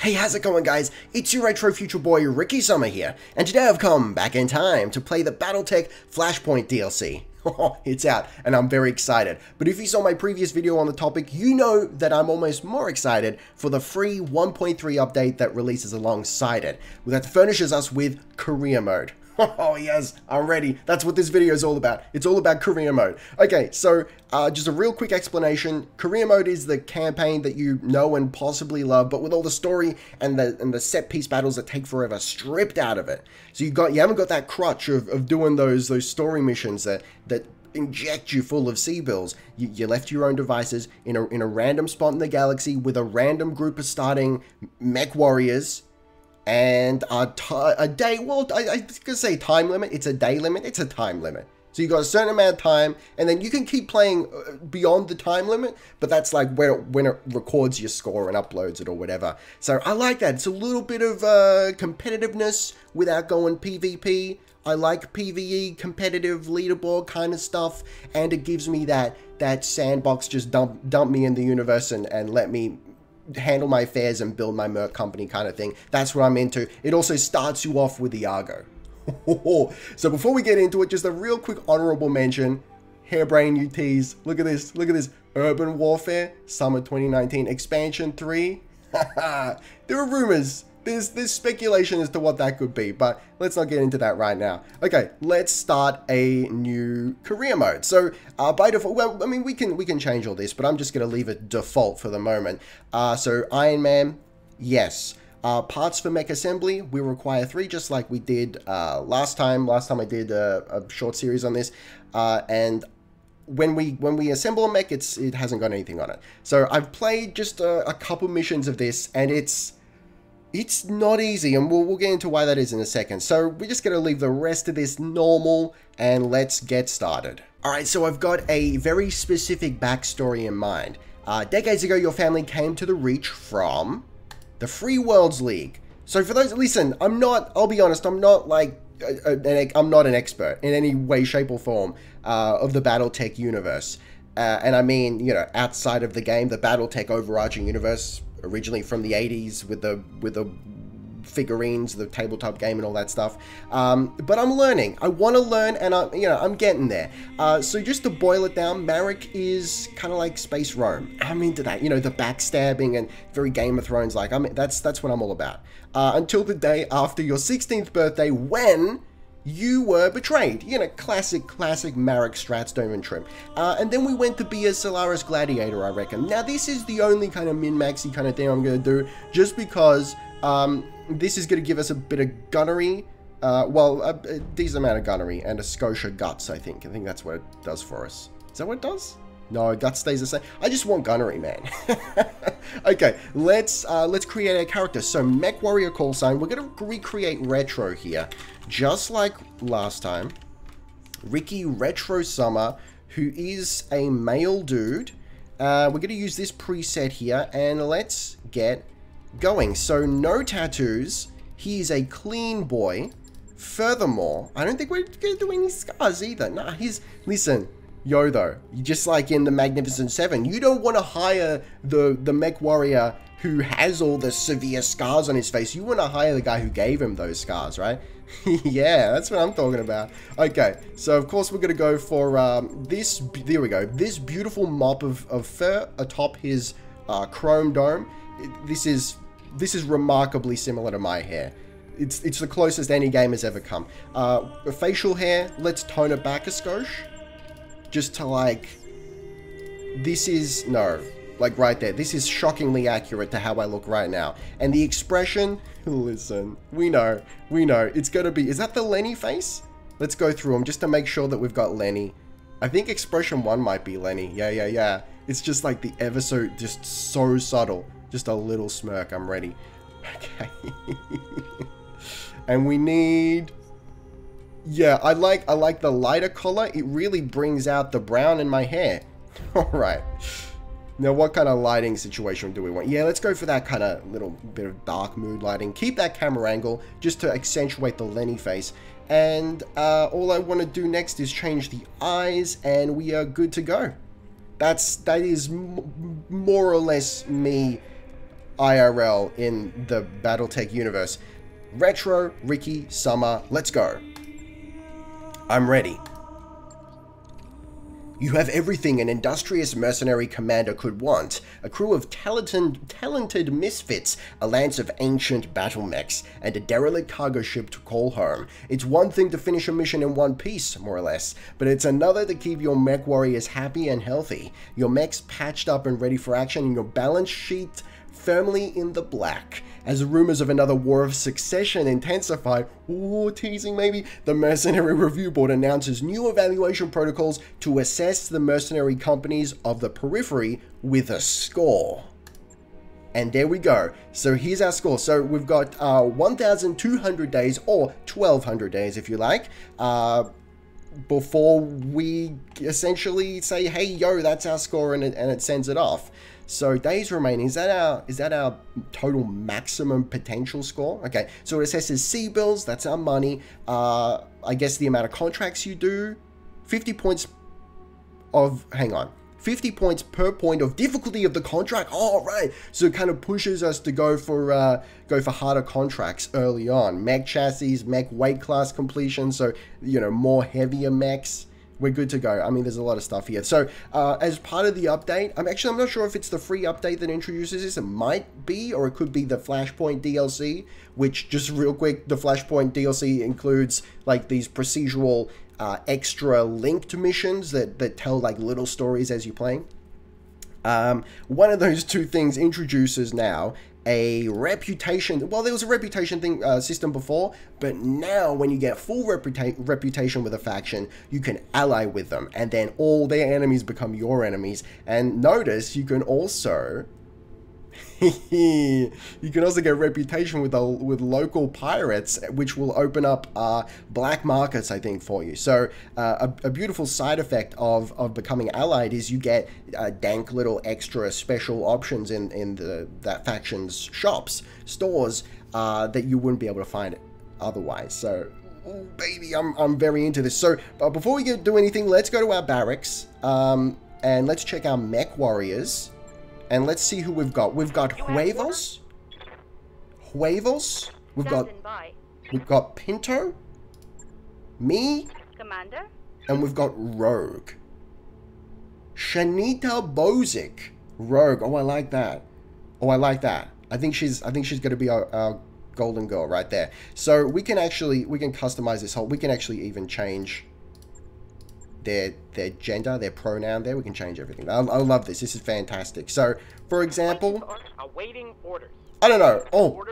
Hey, how's it going, guys? It's your retro future boy Ricky Summer here, and today I've come back in time to play the BATTLETECH Flashpoint DLC. It's out, and I'm very excited. But if you saw my previous video on the topic, you know that I'm almost more excited for the free 1.3 update that releases alongside it, that furnishes us with career mode. Oh yes, I'm ready. That's what this video is all about. It's all about career mode. Okay, so just a real quick explanation. Career mode is the campaign that you know and possibly love, but with all the story and the set piece battles that take forever stripped out of it. So you haven't got that crutch of doing those story missions that inject you full of C-bills. You left to your own devices in a random spot in the galaxy with a random group of starting mech warriors. And a day, well, I was going to say time limit. It's a day limit. It's a time limit. So you got a certain amount of time, and then you can keep playing beyond the time limit, but that's like when it records your score and uploads it or whatever. So I like that. It's a little bit of competitiveness without going PvP. I like PvE, competitive leaderboard kind of stuff, and it gives me that sandbox, just dump me in the universe and let me handle my affairs and build my Merc company kind of thing. That's what I'm into. It also starts you off with the Argo. So before we get into it, just a real quick honorable mention. Hairbrain UTs. Look at this. Look at this. Urban Warfare Summer 2019 Expansion 3. There are rumors. There's speculation as to what that could be, but let's not get into that right now. Okay, let's start a new career mode. So by default, well, I mean, we can change all this, but I'm just going to leave it default for the moment. So Iron Man, yes. Parts for mech assembly, we require 3, just like we did last time. Last time I did a short series on this, and when we assemble a mech, it hasn't got anything on it. So I've played just a couple missions of this, and it's not easy, and we'll get into why that is in a second. So we're just going to leave the rest of this normal, and let's get started. Alright, so I've got a very specific backstory in mind. Decades ago, your family came to the Reach from the Free Worlds League. So for those, listen, I'll be honest, I'm not like, I'm not an expert in any way, shape, or form of the BattleTech universe. And I mean, you know, outside of the game, the BattleTech overarching universe, originally from the 80s with the figurines, the tabletop game and all that stuff. But I'm learning. I want to learn, and I'm getting there. So just to boil it down, Merc is kind of like Space Rome. I'm into that, you know, the backstabbing and very Game of Thrones like. That's what I'm all about. Until the day after your 16th birthday, when you were betrayed. You know, classic Merc strats don't even trim. And then we went to be a Solaris Gladiator, I reckon. Now, this is the only kind of min-maxy kind of thing I'm going to do, just because this is going to give us a bit of gunnery. Well, a decent amount of gunnery and a Scotia Guts, I think. I think that's what it does for us. Is that what it does? No, Guts stays the same. I just want gunnery, man. Okay, let's create a character. So, Mech Warrior call sign. We're going to recreate Retro here. Just like last time, Ricky Retro Summer, who is a male dude. We're going to use this preset here, and let's get going. So no tattoos. He is a clean boy. Furthermore, I don't think we're going to do any scars either. Nah, listen, Yodo, just like in the Magnificent Seven, you don't want to hire the mech warrior who has all the severe scars on his face. You want to hire the guy who gave him those scars, right? Yeah, that's what I'm talking about. Okay, so of course we're going to go for this, there we go, this beautiful mop of fur atop his chrome dome. This is remarkably similar to my hair. It's the closest any game has ever come. Facial hair, let's tone it back a skosh. Just to like, this is, no, like right there. This is shockingly accurate to how I look right now. And the expression, listen, we know, it's gonna be, is that the Lenny face? Let's go through them just to make sure that we've got Lenny. I think expression 1 might be Lenny. Yeah. It's just like the ever so, just so subtle. Just a little smirk, I'm ready. Okay. And we need, yeah, I like the lighter color. It really brings out the brown in my hair. All right. Now, what kind of lighting situation do we want? Yeah, let's go for that kind of little bit of dark mood lighting. Keep that camera angle just to accentuate the Lenny face. And all I want to do next is change the eyes, and we are good to go. That is more or less me IRL in the BattleTech universe. Retro, Ricky, Summer, let's go. I'm ready. You have everything an industrious mercenary commander could want. A crew of talented misfits, a lance of ancient battle mechs, and a derelict cargo ship to call home. It's one thing to finish a mission in one piece, more or less, but it's another to keep your mech warriors happy and healthy, your mechs patched up and ready for action, and your balance sheet firmly in the black. As the rumors of another war of succession intensify, ooh, teasing maybe, the Mercenary Review Board announces new evaluation protocols to assess the mercenary companies of the periphery with a score. And there we go. So here's our score. So we've got 1,200 days, or 1,200 days if you like, before we essentially say, hey, yo, that's our score, and it sends it off. So days remaining, is that our total maximum potential score? Okay, so it assesses C-bills, that's our money. I guess the amount of contracts you do, 50 points of, hang on, 50 points per point of difficulty of the contract. Oh, right. So it kind of pushes us to go for harder contracts early on. Mech chassis, mech weight class completion. So, you know, more heavier mechs. We're good to go. I mean, there's a lot of stuff here. So, as part of the update, I'm not sure if it's the free update that introduces this. It might be, or it could be the Flashpoint DLC, which, just real quick, the Flashpoint DLC includes, like, these procedural extra linked missions that tell, like, little stories as you're playing. One of those two things introduces now a reputation. Well, there was a reputation thing system before, but now when you get full reputation with a faction, you can ally with them, and then all their enemies become your enemies. And notice you can also get reputation with local pirates, which will open up black markets, I think, for you. So a beautiful side effect of becoming allied is you get dank little extra special options in that faction's shops, stores, that you wouldn't be able to find otherwise. So, oh, baby, I'm very into this. So before we do anything, let's go to our barracks and let's check our mech warriors. And let's see who we've got. We've got Huevos. We've got Pinto. Me. Commander. And we've got Rogue. Shanita Bozic. Rogue. Oh, I like that. I think she's going to be our golden girl right there. So we can customize this whole. We can actually even change their gender, their pronoun there. We can change everything. I love this. This is fantastic. So, for example, awaiting orders. I don't know. Oh,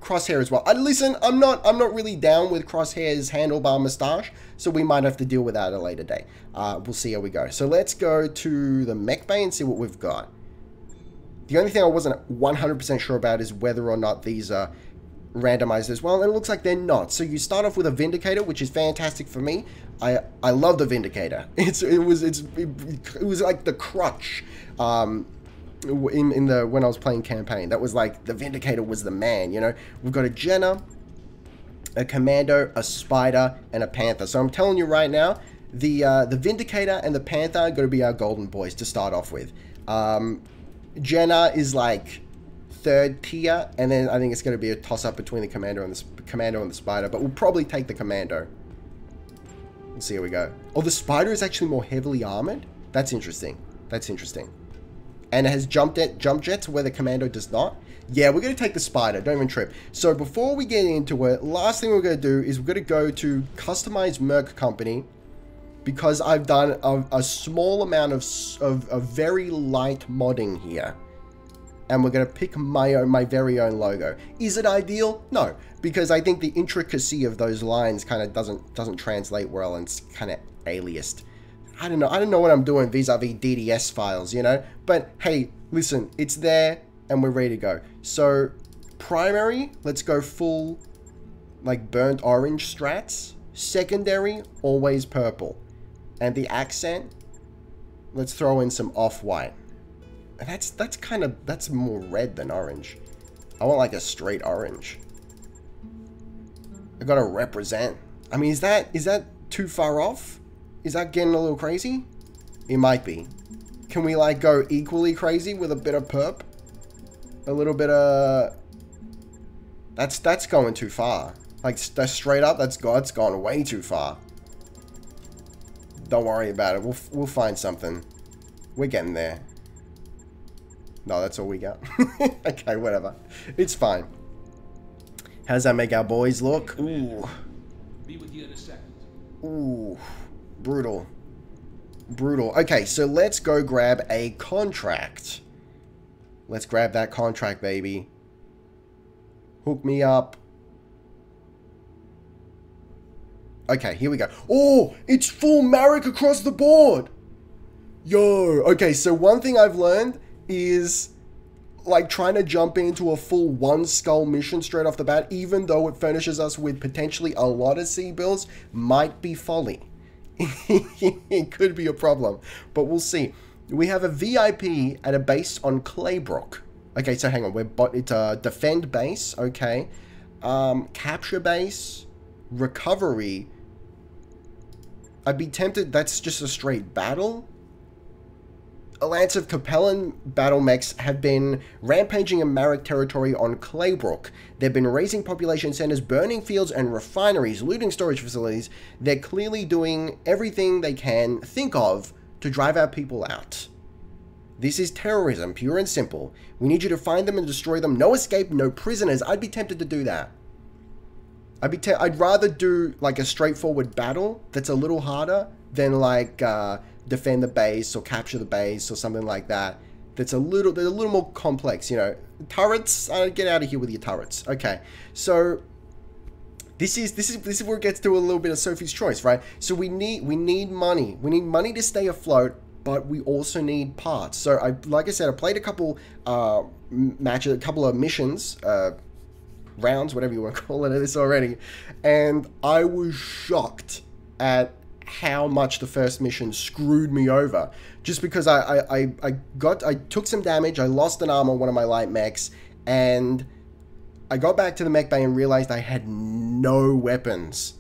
Crosshair as well. Listen, I'm not really down with Crosshair's handlebar mustache, so we might have to deal with that at a later day. We'll see how we go. So let's go to the mech bay and see what we've got. The only thing I wasn't 100% sure about is whether or not these are randomized as well, and it looks like they're not. So you start off with a Vindicator, which is fantastic for me. I love the Vindicator. It was like the crutch when I was playing campaign. That was like the Vindicator was the man, you know. We've got a Jenna, a Commando, a Spider, and a Panther. So I'm telling you right now, the Vindicator and the Panther are going to be our golden boys to start off with. Jenna is like third tier, and then I think it's going to be a toss-up between the Commando and the Spider, but we'll probably take the Commando. Let's see how we go. Oh, the Spider is actually more heavily armored? That's interesting. That's interesting. And it has jump jets where the Commando does not. Yeah, we're going to take the Spider. Don't even trip. So before we get into it, last thing we're going to do is we're going to go to Customize Merc Company, because I've done a small amount of very light modding here. And we're going to pick my very own logo. Is it ideal? No, because I think the intricacy of those lines kind of doesn't translate well, and it's kind of aliased. I don't know what I'm doing vis-a-vis DDS files, you know? But hey, listen, it's there and we're ready to go. So primary, let's go full like burnt orange strats. Secondary, always purple. And the accent, let's throw in some off-white. That's more red than orange. I want like a straight orange. I gotta represent. I mean, is that too far off? Is that getting a little crazy? It might be. Can we like go equally crazy with a bit of perp? A little bit of... That's going too far. Like, that's straight up, that's gone way too far. Don't worry about it. We'll find something. We're getting there. No, that's all we got. Okay, whatever. It's fine. How does that make our boys look? Ooh. Be with you in a second. Ooh. Brutal. Brutal. Okay, so let's go grab a contract. Let's grab that contract, baby. Hook me up. Okay, here we go. Oh, it's full Merc across the board. Yo. Okay, so one thing I've learned is like trying to jump into a full one skull mission straight off the bat, even though it furnishes us with potentially a lot of C bills, might be folly. It could be a problem, but we'll see. We have a VIP at a base on Claybrook. Okay, so hang on, it's a defend base, okay. Capture base, recovery. I'd be tempted, that's just a straight battle. A lance of Capellan battle mechs have been rampaging in Merc territory on Claybrook. They've been raising population centers, burning fields and refineries, looting storage facilities. They're clearly doing everything they can think of to drive our people out. This is terrorism, pure and simple. We need you to find them and destroy them. No escape, no prisoners. I'd be tempted to do that. I'd rather do like a straightforward battle that's a little harder than like defend the base or capture the base or something like that. That's a little more complex, you know. Turrets, get out of here with your turrets. Okay, so this is where it gets to a little bit of Sophie's choice, right? So we need money. We need money to stay afloat, but we also need parts. So like I said, I played a couple matches, a couple of missions, rounds, whatever you want to call it, this already, and I was shocked at how much the first mission screwed me over, just because I took some damage, I lost an arm on one of my light mechs, and I got back to the mech bay and realized I had no weapons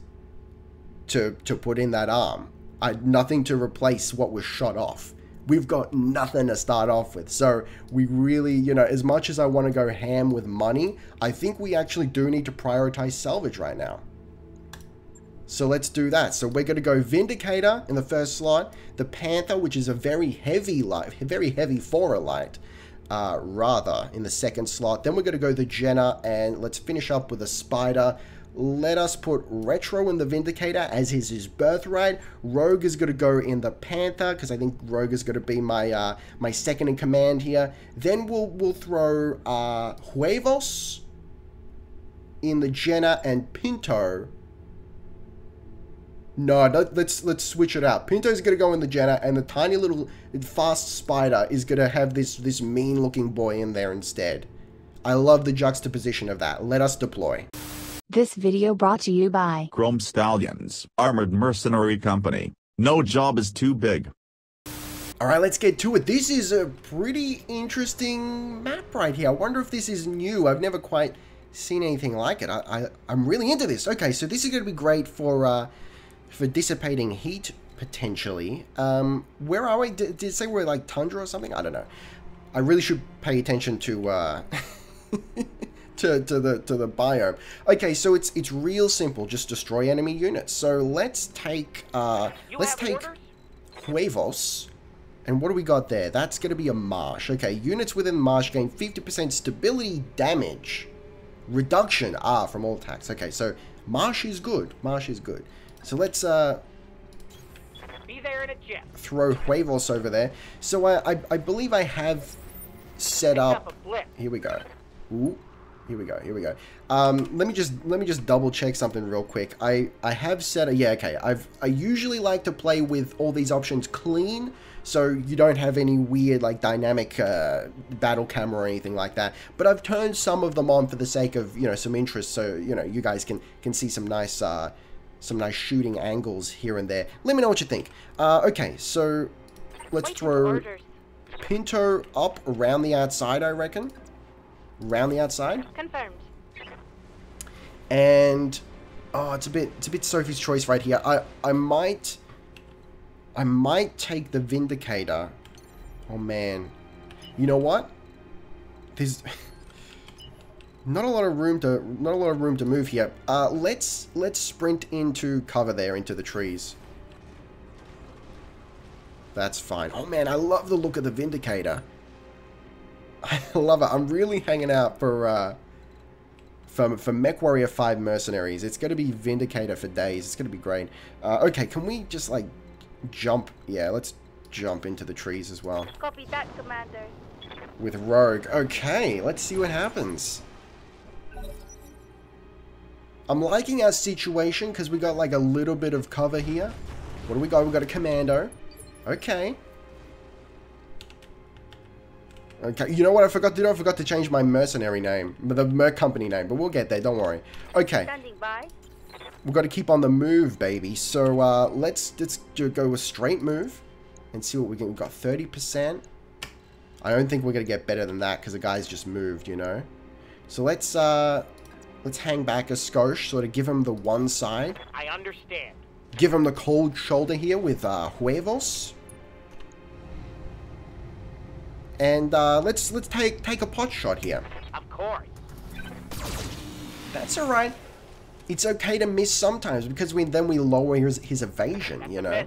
to put in that arm. I had nothing to replace what was shot off. We've got nothing to start off with. So we really, you know, as much as I want to go ham with money, I think we actually do need to prioritize salvage right now. So let's do that. So we're going to go Vindicator in the first slot, the Panther, which is a very heavy light, very heavy for a light, rather, in the second slot. Then we're going to go the Jenna, and let's finish up with a Spider. Let us put Retro in the Vindicator, as is his birthright. Rogue is going to go in the Panther, because I think Rogue is going to be my my second in command here. Then we'll throw Huevos in the Jenna and Pinto. No, let's switch it out. Pinto's going to go in the Jenna, and the tiny little fast Spider is going to have this mean looking boy in there instead. I love the juxtaposition of that. Let us deploy. This video brought to you by Chrome Stallions, Armored Mercenary Company. No job is too big. Alright, let's get to it. This is a pretty interesting map right here. I wonder if this is new. I've never quite seen anything like it. I'm really into this. Okay, so this is going to be great for dissipating heat, potentially. Where are we? Did it say we're like tundra or something? I don't know. I really should pay attention to to the biome. Okay, so it's real simple. Just destroy enemy units. So let's take Huevos. And what do we got there? That's going to be a marsh. Okay, units within the marsh gain 50% stability damage reduction from all attacks. Okay, so marsh is good. Marsh is good. So let's be there in a jet. Throw Huevos over there. So I believe I have set up. Here we go. Ooh. Here we go. Here we go. Let me just double check something real quick. I have set a, yeah, okay. I usually like to play with all these options clean, so you don't have any weird like dynamic battle camera or anything like that. But I've turned some of them on for the sake of, you know, some interest, so you know you guys can see some nice shooting angles here and there. Let me know what you think. Okay, so let's throw Pinto up around the outside, I reckon. Around the outside. Confirmed. And oh, it's a bit Sophie's choice right here. I might take the Vindicator. Oh man. You know what? Not a lot of room to move here. Let's sprint into cover there, into the trees. That's fine. Oh man, I love the look of the Vindicator. I love it. I'm really hanging out for Mech Warrior 5 Mercenaries. It's going to be Vindicator for days. It's going to be great. Okay, can we just like jump? Yeah, let's jump into the trees as well. Copy that, Commander. With Rogue. Okay, let's see what happens. I'm liking our situation because we got like a little bit of cover here. What do we got? We got a Commando. Okay. Okay, you know what I forgot to do? I forgot to change my mercenary name. The Merc company name, but we'll get there, don't worry. Okay. Standing by. We've got to keep on the move, baby. So, let's go a straight move and see what we get. We've got 30%. I don't think we're going to get better than that because the guy's just moved, you know? So let's hang back a skosh, sort of give him the one side. I understand. Give him the cold shoulder here with huevos. And let's take a pot shot here. Of course. That's alright. It's okay to miss sometimes because then we lower his evasion, you know.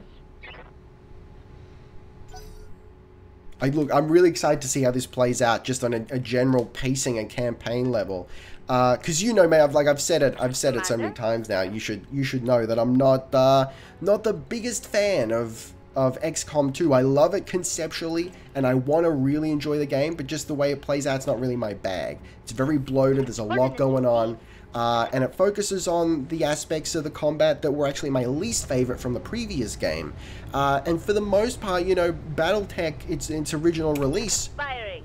I'm really excited to see how this plays out just on a general pacing and campaign level. Because you know me, I've said it so many times now. You should know that I'm not the biggest fan of XCOM 2. I love it conceptually and I want to really enjoy the game, but just the way it plays out, it's not really my bag. It's very bloated. There's a lot going on. And it focuses on the aspects of the combat that were actually my least favorite from the previous game. And for the most part, you know, BattleTech, its original release, Firing.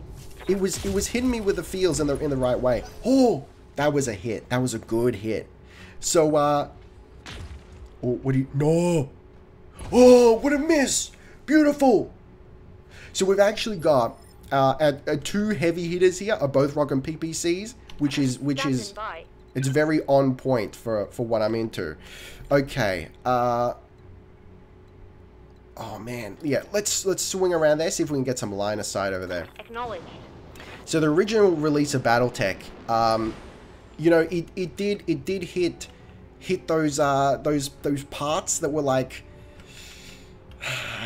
it was hitting me with the feels in the right way. Oh, that was a hit. That was a good hit. So, oh, what do you? No. Oh, what a miss! Beautiful. So we've actually got two heavy hitters here, are both rocking PPCs, which is. By. It's very on point for what I'm into. Okay. Oh man. Yeah, let's swing around there, see if we can get some line of sight over there. Acknowledged. So the original release of BattleTech, you know, it did hit those parts that were like,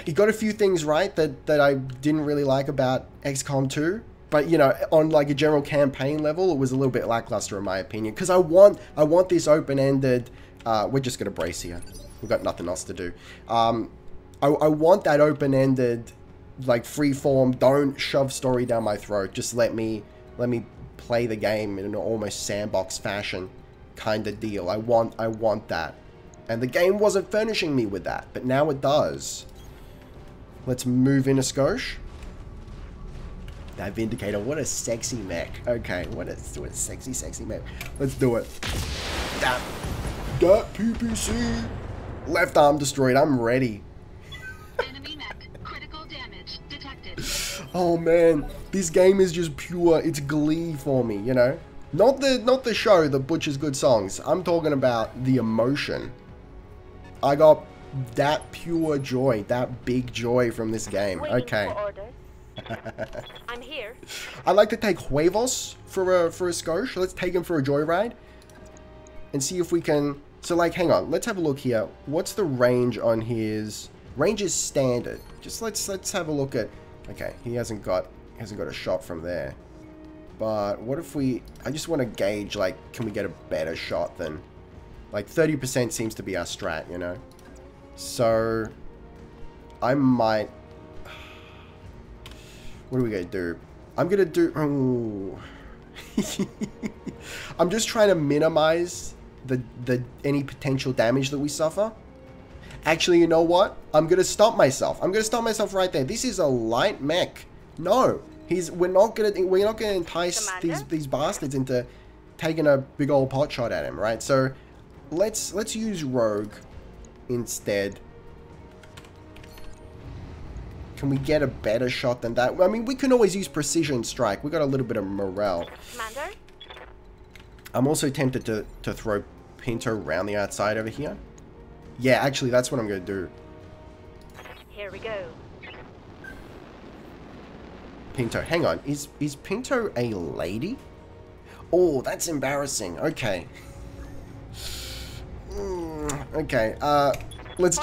it got a few things right that I didn't really like about XCOM 2. But, you know, on like a general campaign level, it was a little bit lackluster in my opinion. Because I want this open-ended... we're just going to brace here. We've got nothing else to do. I want that open-ended, like, free-form, don't shove story down my throat. Just let me play the game in an almost sandbox fashion kind of deal. I want that. And the game wasn't furnishing me with that. But now it does. Let's move in a skosh. That Vindicator, what a sexy mech. Okay, what a sexy mech. Let's do it. That PPC. Left arm destroyed. I'm ready. Enemy mech. Critical damage detected. Oh man, this game is just pure. It's glee for me, you know. Not the show that butchers good songs. I'm talking about the emotion. I got that pure joy, that big joy from this game. Waiting Okay. for orders. I'm here. I like to take huevos for a skosh. Let's take him for a joyride and see if we can. So like, hang on, let's have a look here. What's the range on his? Range is standard. Just let's have a look at. Okay, he hasn't got a shot from there. But what if we? I just want to gauge, like, can we get a better shot than? Like 30% seems to be our strat, you know. So I might. What are we going to do? I'm going to do... Oh. I'm just trying to minimize any potential damage that we suffer. Actually, you know what? I'm going to stop myself. I'm going to stop myself right there. This is a light mech. No. We're not going to entice these bastards into taking a big old pot shot at him, right? So let's use Rogue instead. Can we get a better shot than that? I mean, we can always use precision strike. We got a little bit of morale. Commander? I'm also tempted to throw Pinto around the outside over here. Yeah, actually, that's what I'm going to do. Here we go. Pinto, hang on. Is Pinto a lady? Oh, that's embarrassing. Okay. Okay, let's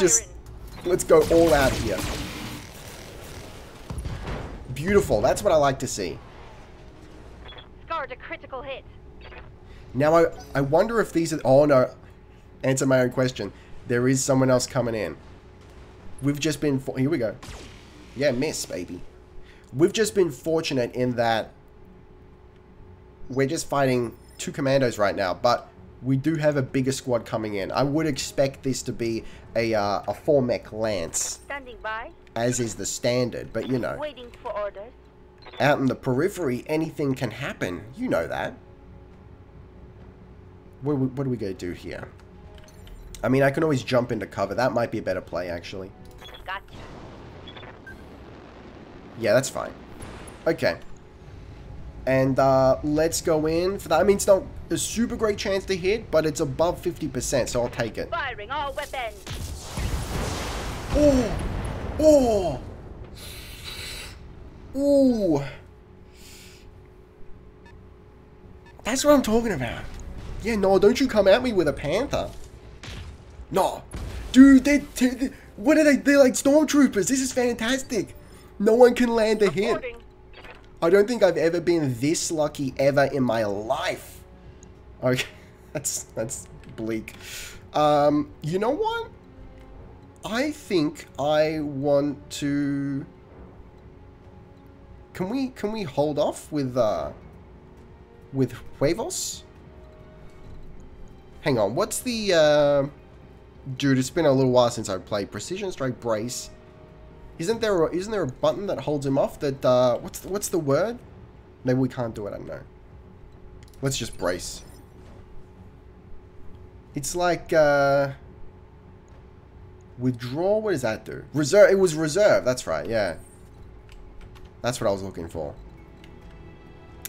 go all out here. Beautiful, that's what I like to see. Scored a critical hit. Now, I wonder if these are... Oh, no. Answer my own question. There is someone else coming in. We've just been... Here we go. Yeah, miss, baby. We've just been fortunate in that we're just fighting 2 commandos right now, but we do have a bigger squad coming in. I would expect this to be a 4-mech lance, Standing by. as is the standard, but you know. Waiting for orders. Out in the periphery, anything can happen. You know that. What are we going to do here? I mean, I can always jump into cover. That might be a better play, actually. Gotcha. Yeah, that's fine. Okay. And let's go in for that. I mean, it's not a super great chance to hit, but it's above 50%, so I'll take it. Firing all weapons. Oh! Oh! Ooh! That's what I'm talking about. Yeah, no, don't you come at me with a panther. No. Dude, what are they? They're like stormtroopers. This is fantastic. No one can land a hit. Reporting. I don't think I've ever been this lucky ever in my life. Okay, that's bleak. You know what? I think I want to... Can we hold off with Huevos? Hang on, what's the dude, it's been a little while since I played. Precision strike brace. Isn't there a button that holds him off that what's the word? Maybe we can't do it, I don't know. Let's just brace. It's like withdraw, what does that do? Reserve, it was reserve, that's right, yeah. That's what I was looking for.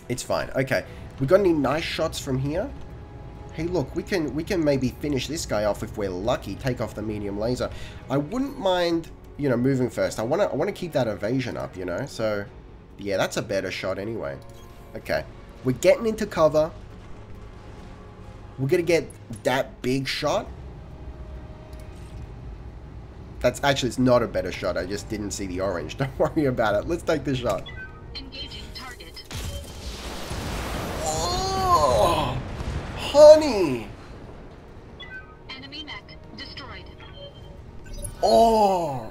It's fine. Okay. We got any nice shots from here? Hey, look, we can maybe finish this guy off if we're lucky. Take off the medium laser. I wouldn't mind, you know, moving first. I wanna keep that evasion up, you know. So, yeah, that's a better shot anyway. Okay, we're getting into cover. We're gonna get that big shot. That's actually, it's not a better shot. I just didn't see the orange. Don't worry about it. Let's take this shot. Engaging target. Oh, honey. Enemy mech destroyed. Oh,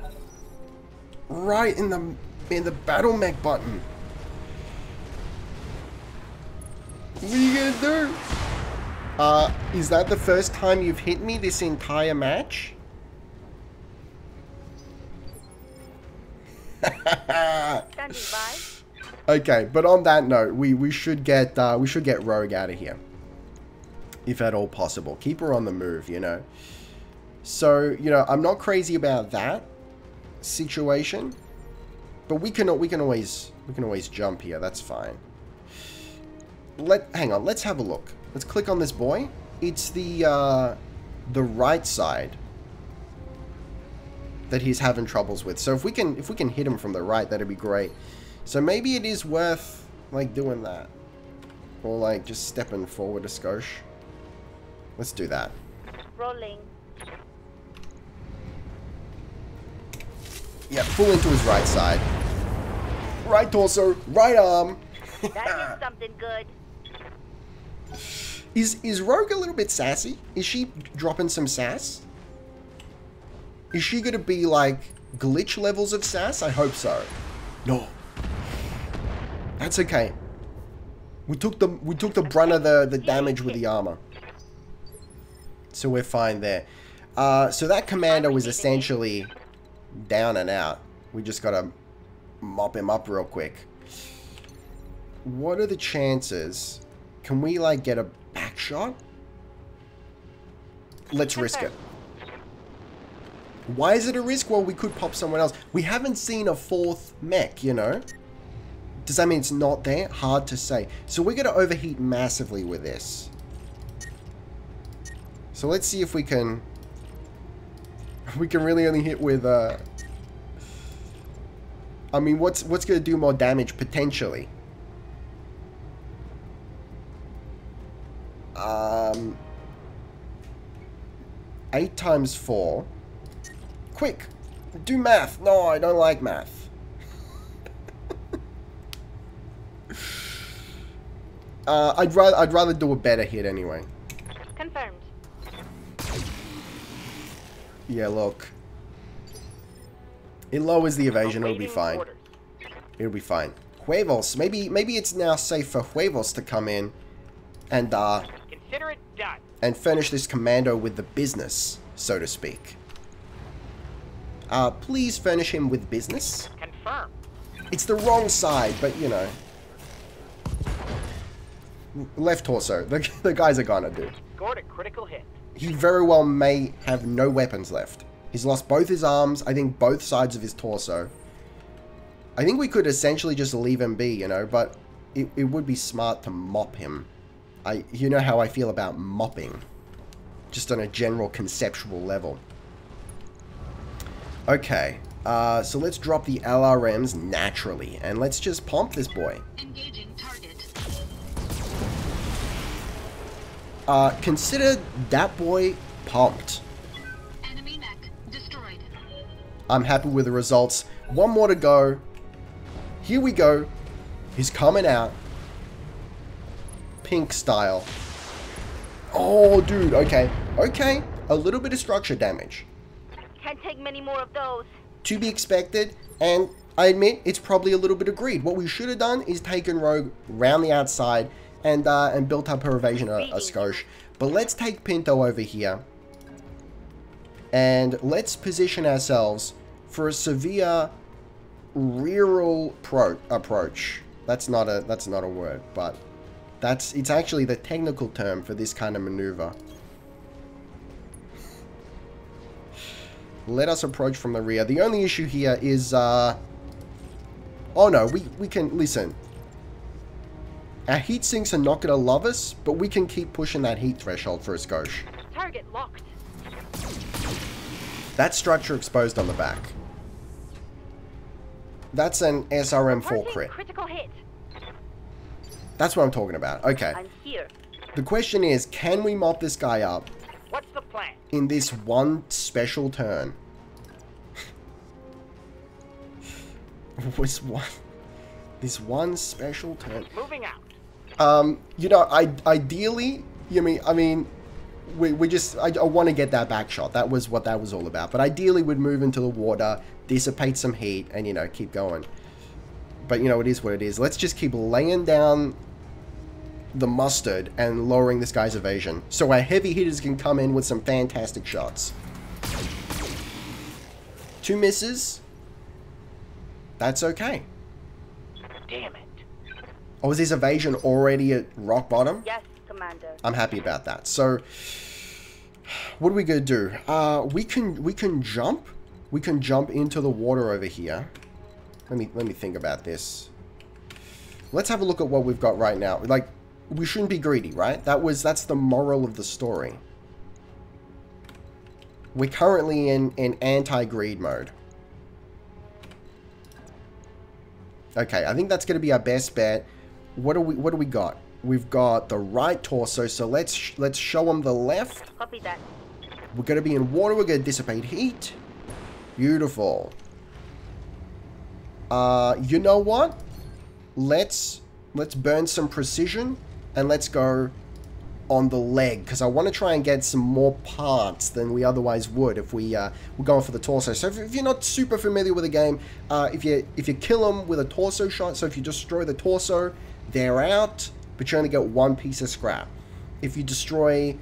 right in the battle mech button. What are you gonna do? Is that the first time you've hit me this entire match? Standing by. Okay, but on that note, we should get Rogue out of here, if at all possible. Keep her on the move, you know. So, you know, I'm not crazy about that situation, but we can always jump here. That's fine. Hang on, let's have a look. Let's click on this boy. It's the right side that he's having troubles with. So if we can hit him from the right, that'd be great. So maybe it is worth like doing that, or like just stepping forward a skosh. Let's do that. Rolling. Yeah, pull into his right side. Right torso, right arm. That is something good. Is Rogue a little bit sassy? Is she dropping some sass? Is she gonna be like glitch levels of sass? I hope so. No. That's okay. We took the brunt of the damage with the armor. So we're fine there. So that commander was essentially down and out. We just gotta mop him up real quick. What are the chances? Can we like get a back shot? Let's risk it. Why is it a risk? Well, we could pop someone else. We haven't seen a fourth mech, you know? Does that mean it's not there? Hard to say. So we're going to overheat massively with this. So let's see if we can... We can really only hit with... I mean, what's going to do more damage, potentially? 8 times 4. Quick! Do math! No, I don't like math. I'd rather do a better hit anyway. Confirmed. Yeah, look. It lowers the evasion, it'll be Awaiting fine. orders. It'll be fine. Huevos. Maybe it's now safe for Huevos to come in and Consider it done. and furnish this commando with the business, so to speak. Please furnish him with business. Confirm. It's the wrong side, but you know. Left torso. The guy's a goner, dude. Scored a critical hit. He very well may have no weapons left. He's lost both his arms, I think both sides of his torso. I think we could essentially just leave him be, you know, but it would be smart to mop him. You know how I feel about mopping. Just on a general conceptual level. Okay, so let's drop the LRMs naturally, and let's just pump this boy. Engaging target. Consider that boy pumped. Enemy mech destroyed. I'm happy with the results. One more to go. Here we go. He's coming out. Pink style. Oh, dude. Okay. Okay. A little bit of structure damage. Can't take many more of those. To be expected. And I admit, it's probably a little bit of greed. What we should have done is taken Rogue round the outside and built up her evasion a skosh. But let's take Pinto over here. And let's position ourselves for a severe rear approach. That's not a word, but it's actually the technical term for this kind of maneuver. Let us approach from the rear. The only issue here is oh no, we can listen. Our heat sinks are not going to love us, but we can keep pushing that heat threshold for a skosh. Target locked. That structure exposed on the back. That's an SRM 4 Reporting crit. critical hit. That's what I'm talking about. Okay. I'm here. The question is, can we mop this guy up What's the plan? in this one special turn? This one special turn. Moving out. You know, ideally, I mean, we just, I want to get that back shot. That was what that was all about. But ideally, we'd move into the water, dissipate some heat, and, you know, keep going. But, you know, it is what it is. Let's just keep laying down the mustard and lowering this guy's evasion. So our heavy hitters can come in with some fantastic shots. 2 misses. That's okay. Damn it. Oh, is his evasion already at rock bottom? Yes, Commander. I'm happy about that. So, what are we gonna do? We can jump. We can jump into the water over here. Let me think about this. Let's have a look at what we've got right now. Like, we shouldn't be greedy, right? That's the moral of the story. We're currently in anti-greed mode. Okay, I think that's going to be our best bet. What do we got? We've got the right torso, so let's show them the left. Copy that. We're going to be in water. We're going to dissipate heat. Beautiful. You know what? Let's burn some precision and let's go on the leg, because I want to try and get some more parts than we otherwise would if we're going for the torso. So if you're not super familiar with the game, if you kill them with a torso shot, so if you destroy the torso, they're out, but you only get 1 piece of scrap. If you destroy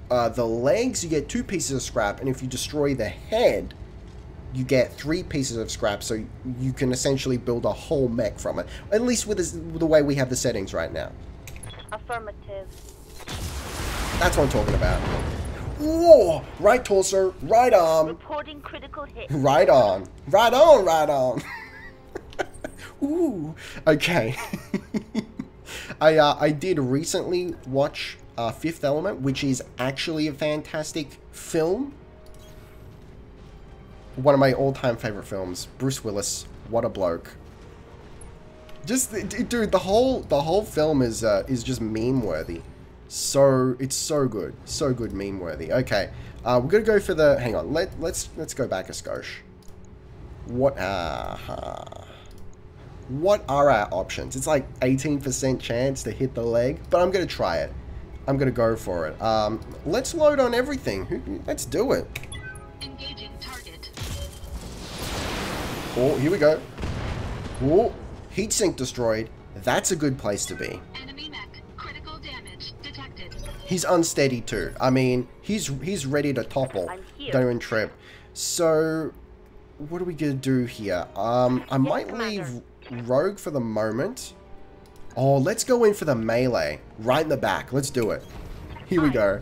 the legs, you get 2 pieces of scrap, and if you destroy the head, you get 3 pieces of scrap, so you can essentially build a whole mech from it. At least with the way we have the settings right now. Affirmative. That's what I'm talking about. Whoa! Right torso, right arm, Reporting critical hit. right on. Right on, right on. Ooh. Okay. I did recently watch Fifth Element, which is actually a fantastic film. One of my all-time favorite films. Bruce Willis, what a bloke. Just, dude, the whole film is just meme-worthy. So, it's so good. So good, meme worthy. Okay. We're gonna go for the... Hang on. Let's go back a skosh. What are our options? It's like 18% chance to hit the leg, but I'm gonna try it. I'm gonna go for it. Let's load on everything. Let's do it. Engaging target. Oh, here we go. Oh, heat sink destroyed. That's a good place to be. Enemy mech. Critical damage detected. He's unsteady too. I mean, he's ready to topple. I'm here. Don't even trip. So, what are we gonna do here? I might leave Rogue for the moment. Oh, let's go in for the melee. Right in the back. Let's do it. Here we go.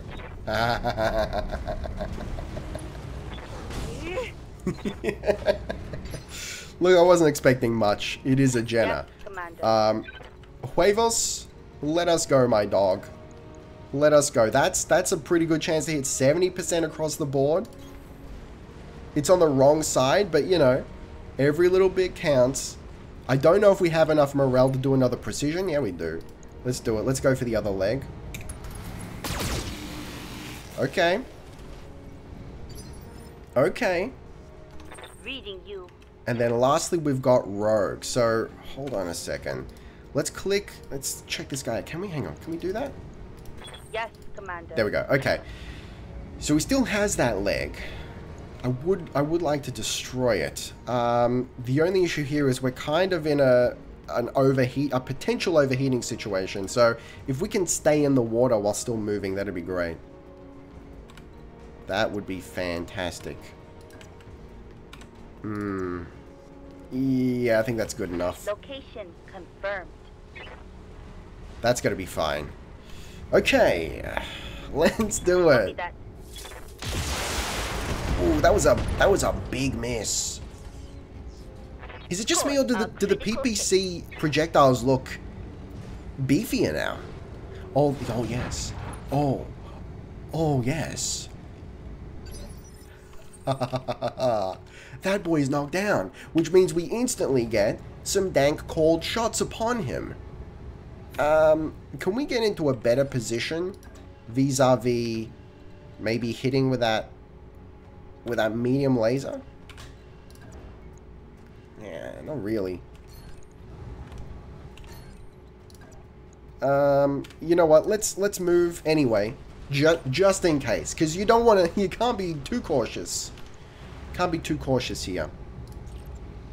Look, I wasn't expecting much. It is a Jenna. Yes, Commander. Huevos, let us go, my dog. Let us go. That's a pretty good chance to hit 70% across the board. It's on the wrong side, but you know, every little bit counts. I don't know if we have enough morale to do another precision. Yeah, we do. Let's do it. Let's go for the other leg. Okay. Okay. Reading you. And then lastly, we've got Rogue. So, hold on a second. Let's click. Let's check this guy. Can we, hang on. Can we do that? Yes, Commander. There we go. Okay. So he still has that leg. I would like to destroy it. The only issue here is we're kind of in a potential overheating situation. So if we can stay in the water while still moving, that'd be great. That would be fantastic. Yeah, I think that's good enough. Location confirmed. That's gonna be fine. Okay, let's do Copy it. that. Ooh, that was a big miss. Is it just me, or do the PPC projectiles look beefier now? Oh yes. Oh yes. That boy is knocked down, which means we instantly get some dank cold shots upon him. Can we get into a better position vis-a-vis maybe hitting with that medium laser? Yeah, not really. You know what? Let's move anyway, just in case, because you don't want to. You can't be too cautious. Can't be too cautious here.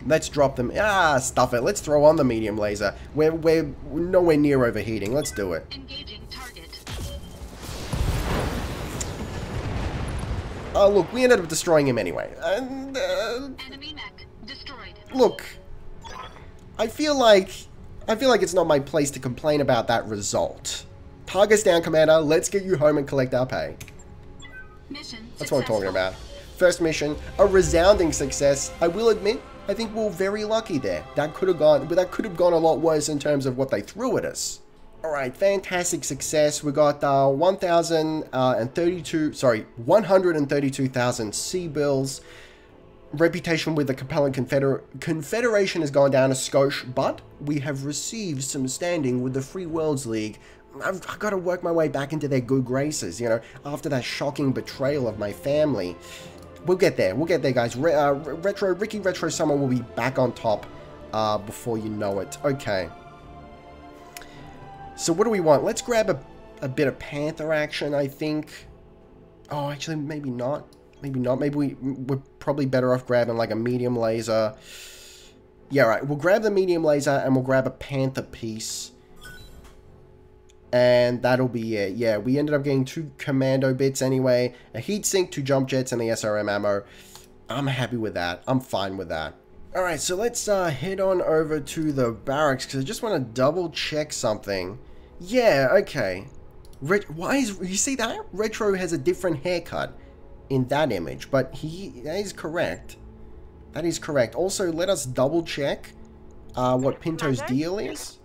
Let's drop them. Stuff it. Let's throw on the medium laser. We're nowhere near overheating. Let's do it. Engaging target. Oh, look, we ended up destroying him anyway. And, Enemy mech destroyed. look, I feel like it's not my place to complain about that result. Target's down, Commander. Let's get you home and collect our pay. Mission That's what I'm talking successful. about. First mission, a resounding success. I will admit, I think we're very lucky there. That could have gone a lot worse in terms of what they threw at us. Alright, fantastic success. We got 132,000 sea bills. Reputation with the compelling Confederation has gone down a skosh, but we have received some standing with the Free Worlds League. I've got to work my way back into their good graces, you know, after that shocking betrayal of my family. We'll get there, guys. Ricky Retro Summer will be back on top before you know it. Okay. So what do we want? Let's grab a bit of Panther action, I think. Oh, actually, maybe not. Maybe not. Maybe we're probably better off grabbing like a medium laser. Yeah, right. We'll grab the medium laser and we'll grab a Panther piece. And that'll be it. Yeah, we ended up getting 2 commando bits anyway. A heat sink, 2 jump jets, and the SRM ammo. I'm happy with that. I'm fine with that. Alright, so let's head on over to the barracks, because I just want to double check something. Yeah, okay. You see that? Retro has a different haircut in that image, but that is correct. That is correct. Also, let us double check what Pinto's deal is.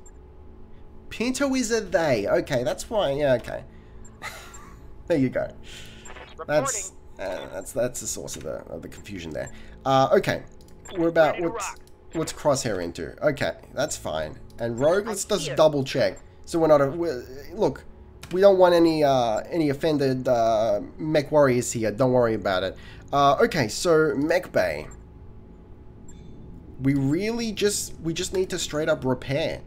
Pinto is a they. Okay, that's why. Yeah, okay. There you go. That's the source of the confusion there. Okay, we're about what's Crosshair into. Okay, that's fine. And Rogue, let's just double check. So we're not look. We don't want any offended mech warriors here. Don't worry about it. Okay, so mech bay. We just need to straight up repair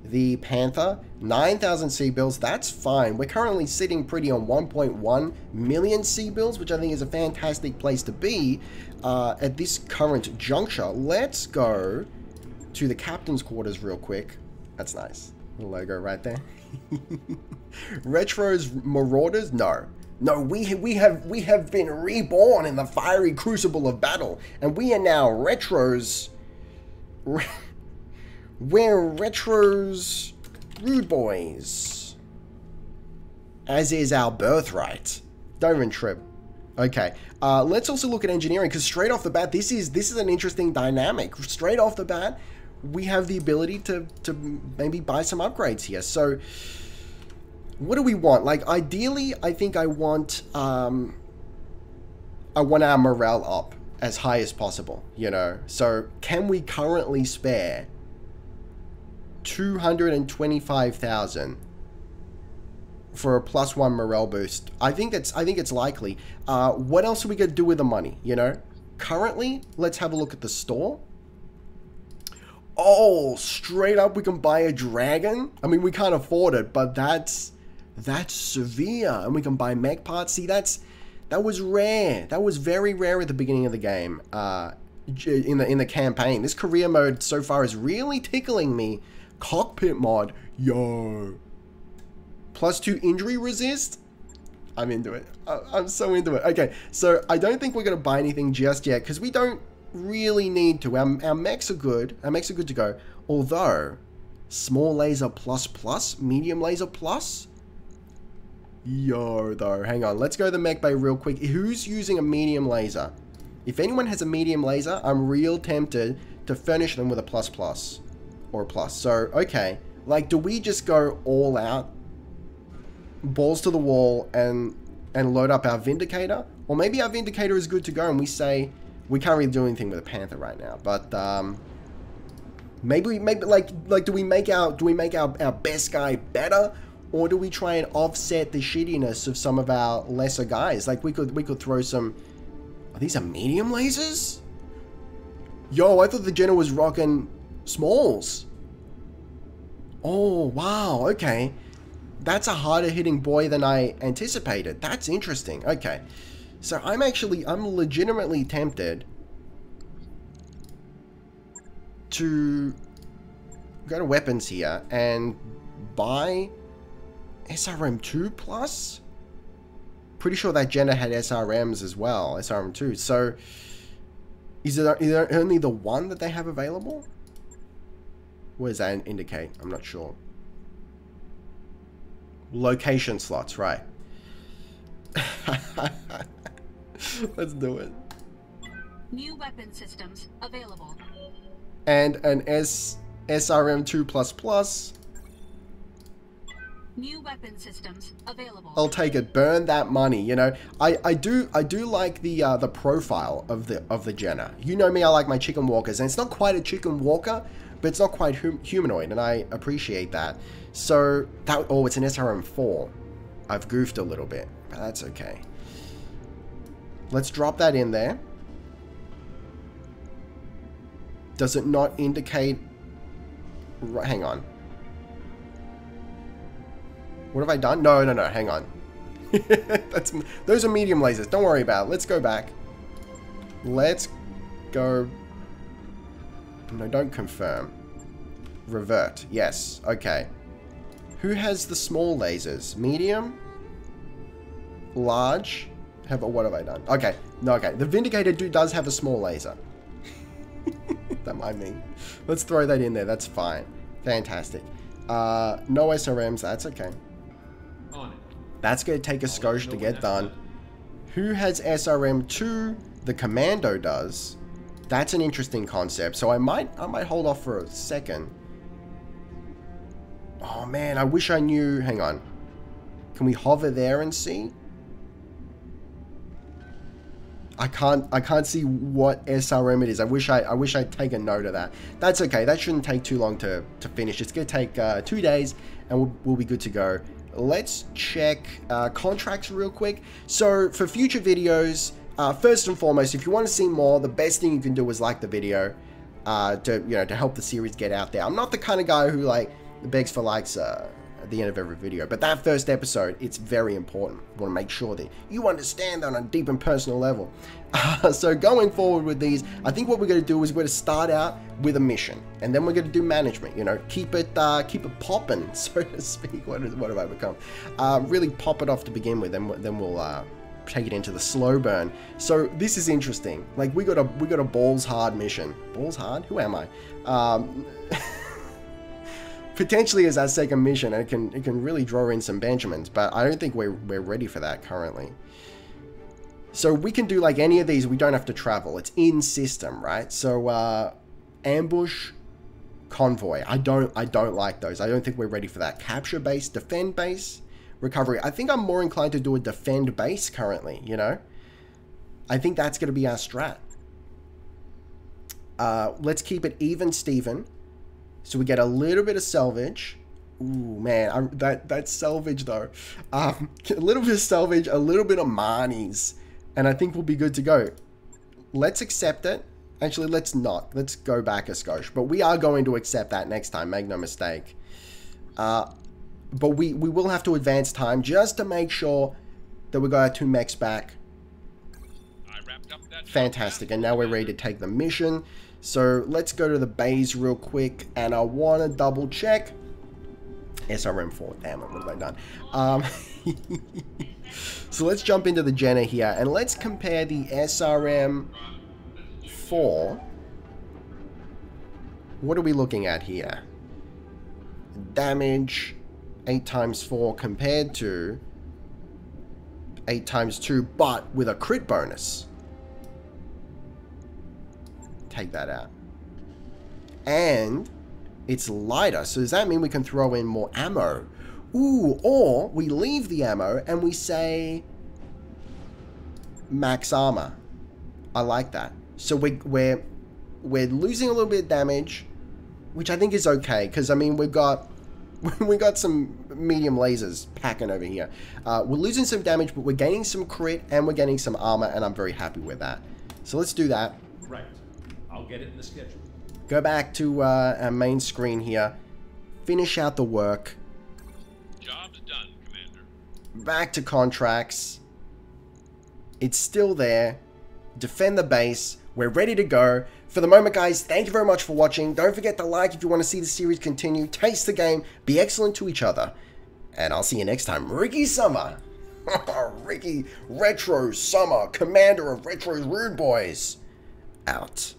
the Panther. 9,000 C-bills, that's fine. We're currently sitting pretty on 1.1 million C-bills, which I think is a fantastic place to be at this current juncture. Let's go to the captain's quarters real quick. That's nice. The logo right there. Retro's Marauders? No. No, we have been reborn in the fiery crucible of battle, and we are now Retro's... We're Retro's rude boys. As is our birthright. Don't even trip. Okay, let's also look at engineering, because straight off the bat, this is an interesting dynamic. Straight off the bat, we have the ability to maybe buy some upgrades here. So, what do we want? Like, ideally, I think I want our morale up as high as possible, you know? So, can we currently spare 225,000 for a +1 morale boost? I think it's likely. What else are we gonna do with the money, you know? Currently, let's have a look at the store. Oh, straight up, we can buy a dragon. I mean, we can't afford it, but that's severe. And we can buy mech parts. See, that was rare. That was very rare at the beginning of the game. In the campaign, this career mode so far is really tickling me. Cockpit mod, yo. +2 injury resist. I'm into it. I'm so into it. Okay, so I don't think we're gonna buy anything just yet because we don't really need to. Our mechs are good. Our mechs are good to go. Although, small laser plus, medium laser plus. Yo, though, hang on. Let's go to the mech bay real quick. Who's using a medium laser? If anyone has a medium laser, I'm real tempted to furnish them with a plus or a plus. So, okay. Like, do we just go all out, balls to the wall, and load up our Vindicator? Or maybe our Vindicator is good to go and we say, we can't really do anything with a Panther right now, but maybe like do we make our best guy better, or do we try and offset the shittiness of some of our lesser guys? Like we could throw some. Are these medium lasers? Yo, I thought the Jenna was rocking smalls. Oh wow, okay, that's a harder hitting boy than I anticipated. That's interesting. Okay. So I'm legitimately tempted to go to weapons here and buy SRM2 plus? Pretty sure that Jenna had SRMs as well, SRM2. So is there only the one that they have available? What does that indicate? I'm not sure. Location slots, right. Let's do it. New weapon systems available. And an SRM2++. New weapon systems available. I'll take it. Burn that money. You know, I do like the profile of the Jenna. You know me, I like my chicken walkers, and it's not quite a chicken walker, but it's not quite humanoid, and I appreciate that. So that, oh, it's an SRM4. I've goofed a little bit, but that's okay. Let's drop that in there. Does it not indicate... Hang on. What have I done? No, hang on. Those are medium lasers. Don't worry about it. Let's go back. Let's go... No, don't confirm. Revert. Yes. Okay. Who has the small lasers? Medium? Large? What have I done? Okay. No, okay. The Vindicator dude does have a small laser. Don't mind me. Let's throw that in there. That's fine. Fantastic. No SRMs. That's okay. On it. That's going to take a skosh to get done. Who has SRM2? The Commando does. That's an interesting concept. So I might hold off for a second. Oh man, I wish I knew. Hang on. Can we hover there and see? I can't see what SRM it is. I wish I'd take a note of that. That's okay. That shouldn't take too long to finish. It's gonna take 2 days, and we'll be good to go. let's check contracts real quick. So for future videos, first and foremost, if you want to see more, the best thing you can do is like the video to help the series get out there. I'm not the kind of guy who like begs for likes at the end of every video, but that first episode, it's very important. I want to make sure that you understand that on a deep and personal level. So going forward with these, I think what we're going to do is we're going to start out with a mission, and then we're going to do management. You know, keep it popping, so to speak. What have I become? Really pop it off to begin with, and then we'll take it into the slow burn. So this is interesting. Like we got a balls hard mission. Balls hard? Who am I? Potentially as our second mission, and it can really draw in some Benjamins, but I don't think we're ready for that currently. So we can do like any of these. We don't have to travel. It's in system, right? So ambush, convoy. I don't like those. I don't think we're ready for that. Capture base, defend base, recovery. I think I'm more inclined to do a defend base currently. You know, I think that's going to be our strat. Let's keep it even Steven. So we get a little bit of salvage. Ooh, man, that salvage though. A little bit of salvage, a little bit of Marnies, and I think we'll be good to go. Let's accept it. Actually, let's not. Let's go back a skosh. But we are going to accept that next time, make no mistake. But we will have to advance time just to make sure that we got our 2 mechs back. Fantastic, and now we're ready to take the mission. So let's go to the bays real quick, and I want to double check. SRM4, damn it, what have I done? So let's jump into the Jenna here, and let's compare the SRM4. What are we looking at here? Damage 8 times 4 compared to 8 times 2, but with a crit bonus. Take that out. And it's lighter, so does that mean we can throw in more ammo? Ooh, or we leave the ammo and we say max armor. I like that. So we're losing a little bit of damage, which I think is okay, because I mean we got some medium lasers packing over here. We're losing some damage, but we're gaining some crit and we're getting some armor, and I'm very happy with that. So let's do that. Right. I'll get it in the schedule. Go back to our main screen here. Finish out the work. Job's done, Commander. Back to contracts. It's still there. Defend the base. We're ready to go. For the moment, guys, thank you very much for watching. Don't forget to like if you want to see the series continue. Taste the game. Be excellent to each other. And I'll see you next time. Ricky Summer. Ricky Retro Summer, commander of Retro's Rude Boys. Out.